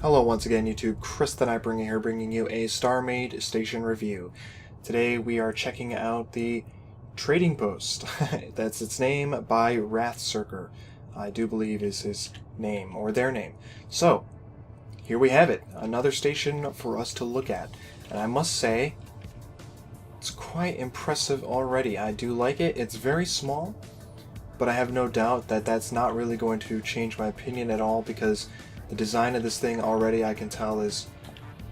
Hello once again YouTube, Chris the Nightbringer here bringing you a StarMade station review. Today we are checking out the Trading Post. That's its name, by Wrathcirker. I do believe is his name, or their name. So, here we have it, another station for us to look at. And I must say, it's quite impressive already. I do like it. It's very small, but I have no doubt that that's not really going to change my opinion at all, because the design of this thing already, I can tell, has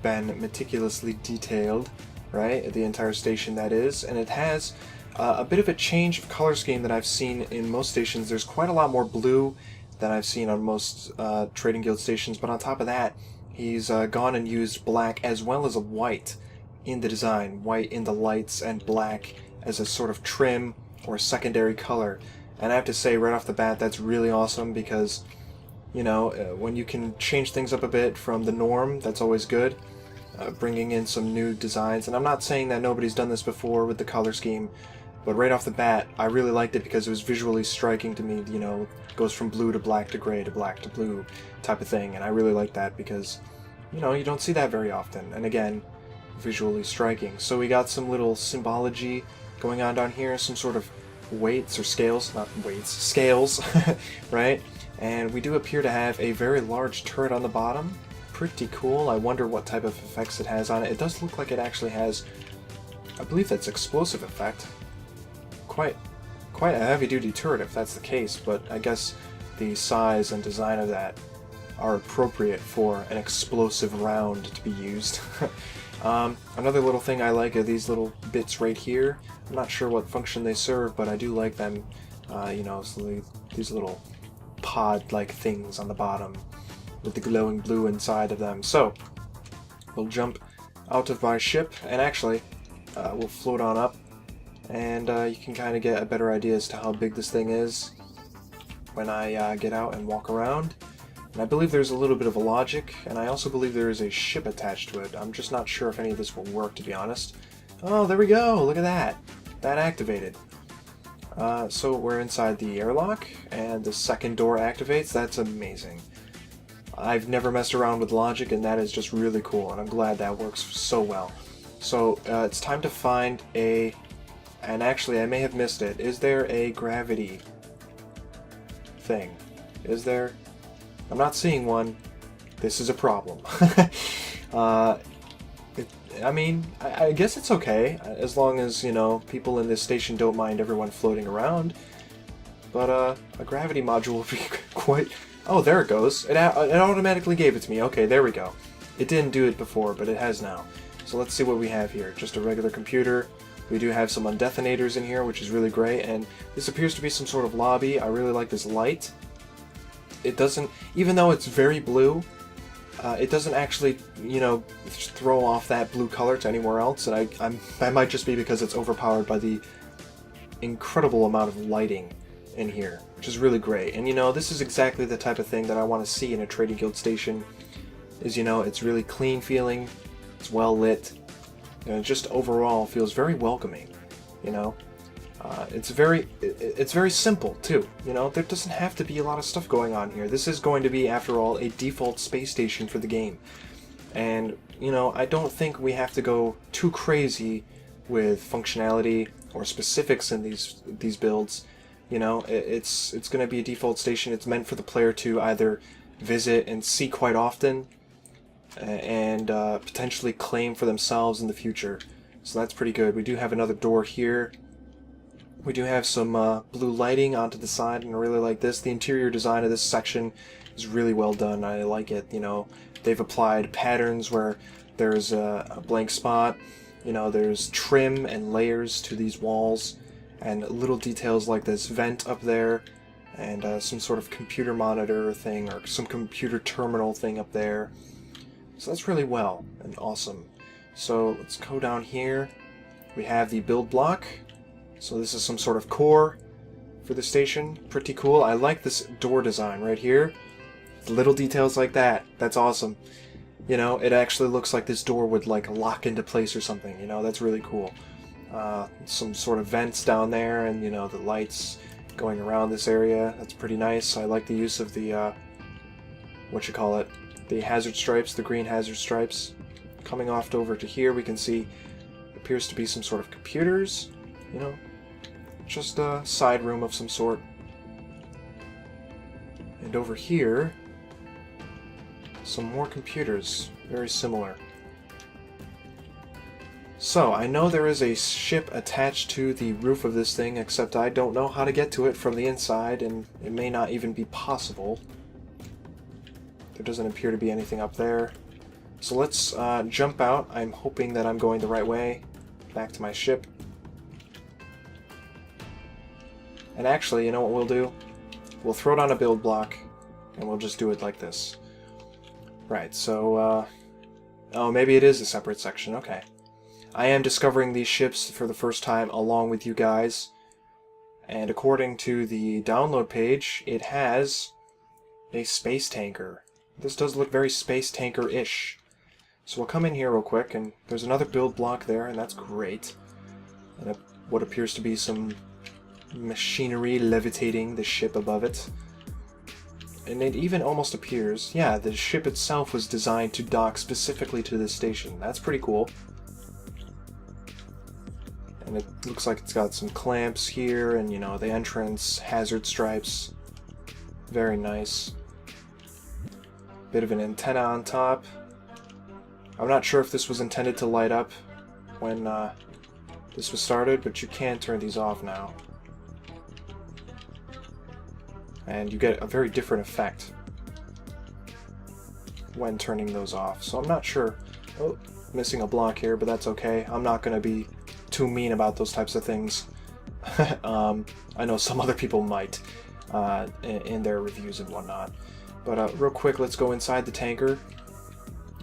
been meticulously detailed, right? The entire station, that is. And it has a bit of a change of color scheme that I've seen in most stations. There's quite a lot more blue than I've seen on most Trading Guild stations, but on top of that, he's gone and used black as well as a white in the design. White in the lights and black as a sort of trim or secondary color. And I have to say right off the bat, that's really awesome, because you know, when you can change things up a bit from the norm, that's always good. Bringing in some new designs, and I'm not saying that nobody's done this before with the color scheme, but right off the bat, I really liked it because it was visually striking to me. You know, it goes from blue to black to gray to black to blue type of thing, and I really like that because, you know, you don't see that very often, and again, visually striking. So we got some little symbology going on down here, some sort of weights or scales, not weights, scales, right? And we do appear to have a very large turret on the bottom. Pretty cool. I wonder what type of effects it has on it. It does look like it actually has, I believe that's explosive effect. Quite a heavy-duty turret if that's the case, but I guess the size and design of that are appropriate for an explosive round to be used. Another little thing I like are these little bits right here. I'm not sure what function they serve, but I do like them. You know, so these little pod-like things on the bottom with the glowing blue inside of them. So we'll jump out of my ship, and actually we'll float on up, and you can kind of get a better idea as to how big this thing is when I get out and walk around. And I believe there's a little bit of a logic, and I also believe there is a ship attached to it. I'm just not sure if any of this will work, to be honest. Oh, there we go! Look at that! That activated. So we're inside the airlock, and the second door activates. That's amazing. I've never messed around with logic, and that is just really cool, and I'm glad that works so well. So it's time to find a... And actually, I may have missed it. Is there a gravity thing? Is there? I'm not seeing one. This is a problem. I mean, I guess it's okay, as long as, you know, people in this station don't mind everyone floating around. But, a gravity module would be quite... Oh, there it goes. It automatically gave it to me. Okay, there we go. It didn't do it before, but it has now. So let's see what we have here. Just a regular computer. We do have some undetonators in here, which is really great, and this appears to be some sort of lobby. I really like this light. It doesn't... Even though it's very blue, it doesn't actually, you know, throw off that blue color to anywhere else, and that might just be because it's overpowered by the incredible amount of lighting in here, which is really great. And you know, this is exactly the type of thing that I want to see in a Trading Guild station, is, you know, it's really clean feeling, it's well lit, and it just overall feels very welcoming, you know. It's very simple too, you know. There doesn't have to be a lot of stuff going on here. This is going to be, after all, a default space station for the game, and you know, I don't think we have to go too crazy with functionality or specifics in these builds. You know, it's going to be a default station. It's meant for the player to either visit and see quite often, and potentially claim for themselves in the future. So that's pretty good. We do have another door here. We do have some blue lighting onto the side, and I really like this. The interior design of this section is really well done. I like it. You know, they've applied patterns where there's a blank spot. You know, there's trim and layers to these walls, and little details like this vent up there, and some sort of computer monitor thing, or some computer terminal thing up there. So that's really well and awesome. So let's go down here. We have the build block. So this is some sort of core for the station. Pretty cool. I like this door design right here. Little details like that. That's awesome. You know, it actually looks like this door would like lock into place or something. You know, that's really cool. Some sort of vents down there, and you know, the lights going around this area. That's pretty nice. I like the use of the the hazard stripes, the green hazard stripes. Coming off over to here, we can see appears to be some sort of computers, you know, just a side room of some sort. And over here, some more computers, very similar. So, I know there is a ship attached to the roof of this thing, except I don't know how to get to it from the inside, and it may not even be possible. There doesn't appear to be anything up there. So let's jump out. I'm hoping that I'm going the right way. Back to my ship. And actually, you know what we'll do? We'll throw down a build block, and we'll just do it like this. Right, so, oh, maybe it is a separate section, okay. I am discovering these ships for the first time along with you guys. And according to the download page, it has a space tanker. This does look very space tanker-ish. So we'll come in here real quick, and there's another build block there, and that's great. And what appears to be some machinery levitating the ship above it. And it even almost appears, yeah, the ship itself was designed to dock specifically to this station. That's pretty cool. And it looks like it's got some clamps here, and, you know, the entrance, hazard stripes. Very nice. Bit of an antenna on top. I'm not sure if this was intended to light up when this was started, but you can turn these off now. And you get a very different effect when turning those off. So I'm not sure. Oh, missing a block here, but that's okay. I'm not going to be too mean about those types of things. I know some other people might in their reviews and whatnot. But real quick, let's go inside the tanker.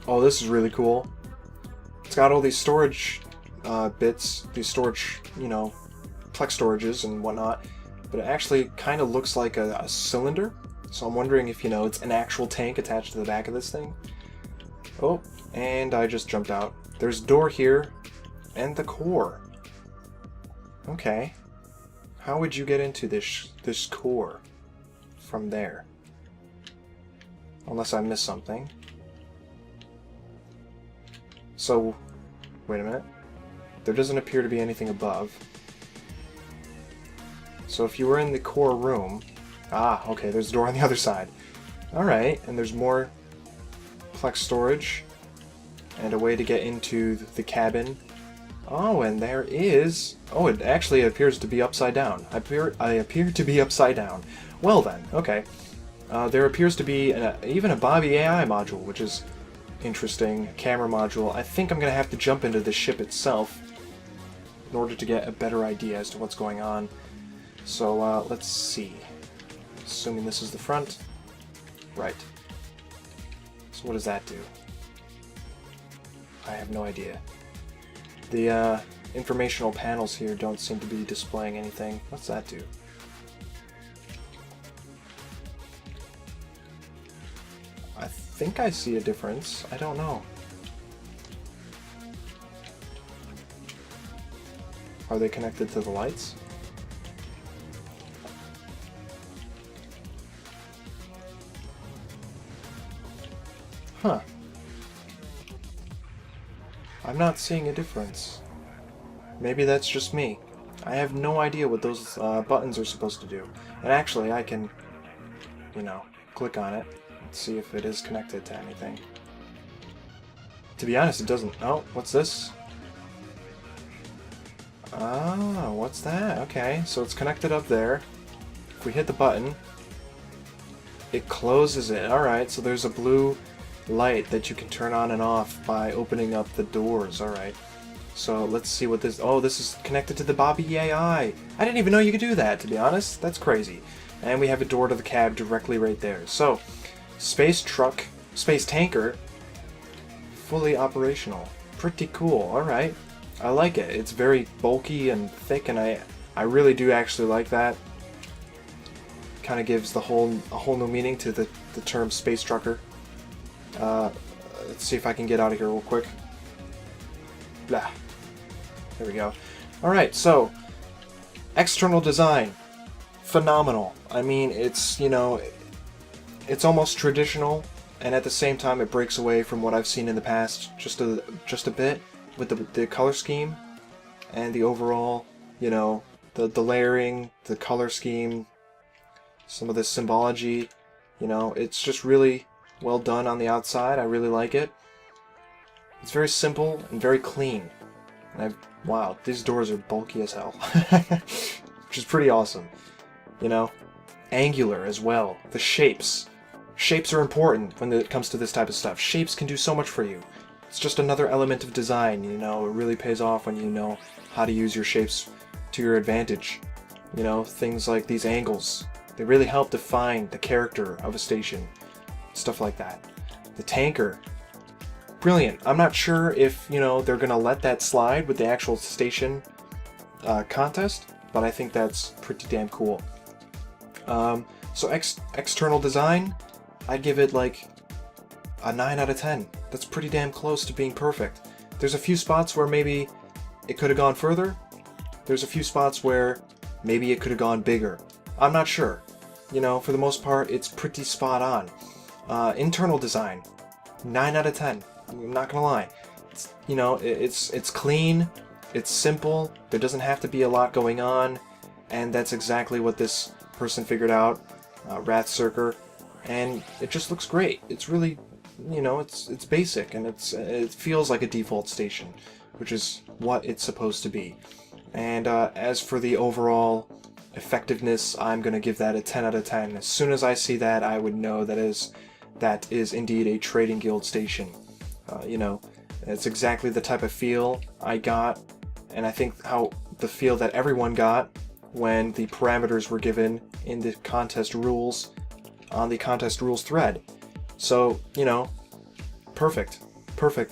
Oh, this is really cool. It's got all these storage bits, these storage, you know, plex storages and whatnot. But it actually kind of looks like a cylinder. So I'm wondering if, you know, it's an actual tank attached to the back of this thing. Oh, and I just jumped out. There's a door here, and the core. Okay. How would you get into this core from there? Unless I missed something. So, wait a minute. There doesn't appear to be anything above. So if you were in the core room... Ah, okay, there's a door on the other side. Alright, and there's more plex storage. And a way to get into the cabin. Oh, and there is... Oh, it actually appears to be upside down. I appear to be upside down. Well then, okay. There appears to be even a Bobby AI module, which is interesting. A camera module. I think I'm going to have to jump into the ship itself in order to get a better idea as to what's going on. So, let's see. Assuming this is the front. Right. So what does that do? I have no idea. The informational panels here don't seem to be displaying anything. What's that do? I think I see a difference. I don't know. Are they connected to the lights? Huh. I'm not seeing a difference. Maybe that's just me. I have no idea what those buttons are supposed to do. And actually, I can, you know, click on it and see if it is connected to anything. To be honest, it doesn't. Oh, what's this? Ah, what's that? Okay, so it's connected up there. If we hit the button, it closes it. Alright, so there's a blue light that you can turn on and off by opening up the doors. Alright, so let's see what this... Oh, this is connected to the Bobby AI. I didn't even know you could do that, to be honest. That's crazy. And we have a door to the cab directly right there. So, space tanker, fully operational. Pretty cool. Alright. I like it. It's very bulky and thick, and I really do actually like that. Kind of gives a whole new meaning to the term space trucker. Let's see if I can get out of here real quick. Blah. There we go. Alright, so external design. Phenomenal. I mean, it's, you know, it's almost traditional and at the same time it breaks away from what I've seen in the past just a bit with the color scheme and the overall, you know, the layering, the color scheme, some of the symbology. You know, it's just really well done on the outside. I really like it. It's very simple and very clean. And wow, these doors are bulky as hell. Which is pretty awesome. You know, angular as well. The shapes. Shapes are important when it comes to this type of stuff. Shapes can do so much for you. It's just another element of design, you know. It really pays off when you know how to use your shapes to your advantage. You know, things like these angles. They really help define the character of a station. Stuff like that. The tanker. Brilliant. I'm not sure if, you know, they're going to let that slide with the actual station contest, but I think that's pretty damn cool. So external design, I'd give it like a 9 out of 10. That's pretty damn close to being perfect. There's a few spots where maybe it could have gone further. There's a few spots where maybe it could have gone bigger. I'm not sure. You know, for the most part, it's pretty spot on. Internal design, 9 out of 10. I'm not gonna lie. It's, you know, it's clean, it's simple, there doesn't have to be a lot going on, and that's exactly what this person figured out, Rathcirker, and it just looks great. It's really, you know, it's basic, and it feels like a default station, which is what it's supposed to be. And as for the overall effectiveness, I'm gonna give that a 10 out of 10. As soon as I see that, I would know that is indeed a trading guild station. You know, it's exactly the type of feel I got, and I think the feel that everyone got when the parameters were given in the contest rules on the contest rules thread. So, you know, perfect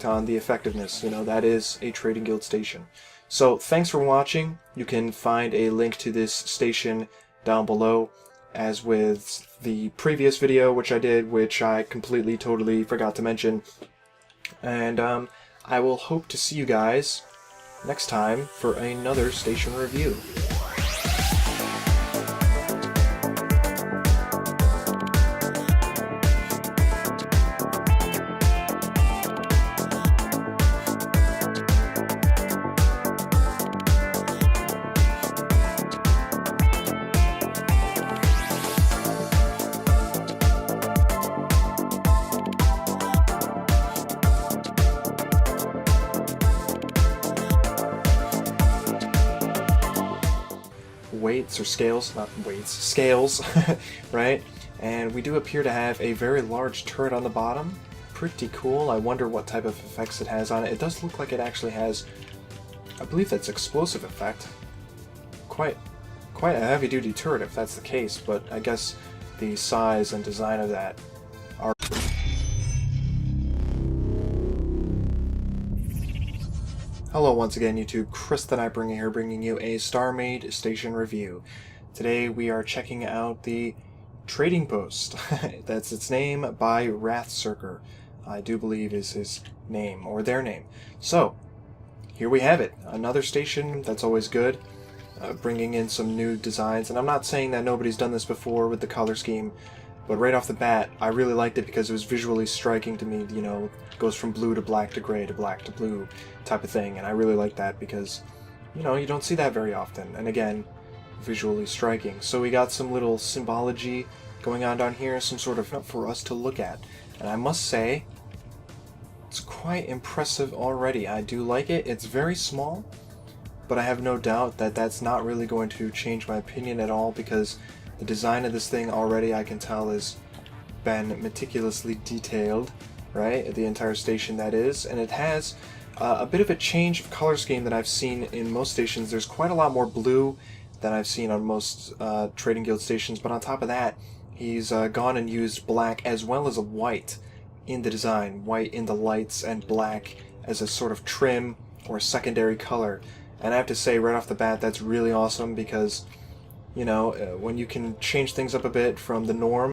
on the effectiveness. You know, that is a trading guild station. So thanks for watching. You can find a link to this station down below, as with the previous video which I did, which I completely totally forgot to mention. And I will hope to see you guys next time for another station review. Weights or scales, not weights, scales, right? And we do appear to have a very large turret on the bottom. Pretty cool. I wonder what type of effects it has on it. It does look like it actually has, I believe that's explosive effect. Quite a heavy-duty turret if that's the case, but I guess the size and design of that are... Hello once again YouTube, Chris the Nightbringer here, bringing you a StarMade station review. Today we are checking out the trading post. That's its name, by Rathcirker. I do believe is his name, or their name. So, here we have it. Another station that's always good, bringing in some new designs. And I'm not saying that nobody's done this before with the color scheme, but right off the bat, I really liked it because it was visually striking to me. You know, it goes from blue to black to gray to black to blue type of thing, and I really like that because, you know, you don't see that very often. And again, visually striking. So we got some little symbology going on down here, some sort of for us to look at. And I must say, it's quite impressive already. I do like it. It's very small, but I have no doubt that that's not really going to change my opinion at all, because the design of this thing already, I can tell, has been meticulously detailed, right? The entire station, that is. And it has a bit of a change of color scheme that I've seen in most stations. There's quite a lot more blue than I've seen on most Trading Guild stations, but on top of that, he's gone and used black as well as a white in the design. White in the lights and black as a sort of trim or secondary color. And I have to say right off the bat, that's really awesome, because, you know, when you can change things up a bit from the norm,